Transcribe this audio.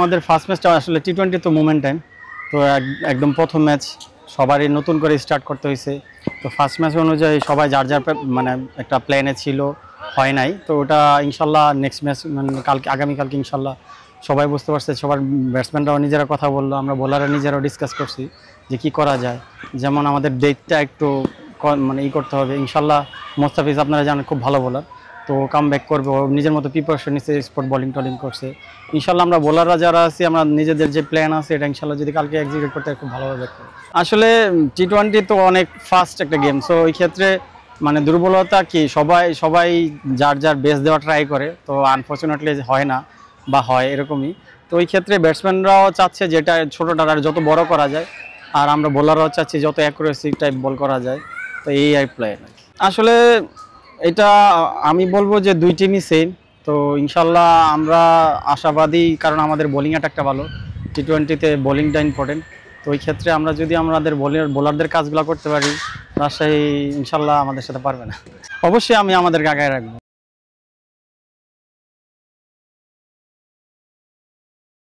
আমাদের ফার্স্ট ম্যাচটা আসলে টি-20 তো মোমেন্ট টাইম, তো একদম প্রথম ম্যাচ সবারই নতুন করে স্টার্ট করতে হয়েছে। তো ফার্স্ট ম্যাচ অনুযায়ী সবাই যার যার মানে একটা প্ল্যানে ছিল, হয় নাই। তো ওটা ইনশাল্লাহ নেক্সট ম্যাচ মানে আগামীকালকে ইনশাল্লাহ সবাই বুঝতে পারছে। সবার ব্যাটসম্যানরাও নিজেরা কথা বললো, আমরা বোলাররা নিজেরাও ডিসকাস করছি যে কী করা যায়। যেমন আমাদের ডেটটা একটু মানে করতে হবে। ইনশাল্লাহ মোস্তাফিজ আপনারা জানেন খুব ভালো বোলার, তো কাম ব্যাক করবে, ও নিজের মতো প্রিপারেশন নিচ্ছে, স্পট বোলিং টলিং করছে। ইনশাল্লাহ আমরা বোলাররা যারা আছি, আমরা নিজেদের যে প্ল্যান আছে এটা ইনশাল্লাহ যদি কালকে এক্সিকিউট করতে খুব ভালোভাবে ব্যাক করবো। আসলে টি-20 তো অনেক ফাস্ট একটা গেম, সো ওই ক্ষেত্রে মানে দুর্বলতা কি সবাই যার যার বেস্ট দেওয়া ট্রাই করে, তো আনফর্চুনেটলি হয় না বা হয় এরকমই। তো ওই ক্ষেত্রে ব্যাটসম্যানরাও চাচ্ছে যেটা ছোটোটা যত বড় করা যায়, আর আমরা বোলাররাও চাচ্ছি যত অ্যাকুরেসি টাইপ বল করা যায়। তো এই প্ল্যান আসলে এটা আমি বলবো যে দুই টিমই সেম। তো ইনশাল্লাহ আমরা আশাবাদী, কারণ আমাদের বোলিং অ্যাটাকটা ভালো। টি-20তে বোলিংটা ইম্পর্টেন্ট। তো ওই ক্ষেত্রে আমরা যদি আমাদের বোলারদের কাজগুলো করতে পারি, রাজশাহী ইনশাল্লাহ আমাদের সাথে পারবে না। অবশ্যই আমি আমাদেরকে আগায় রাখবো।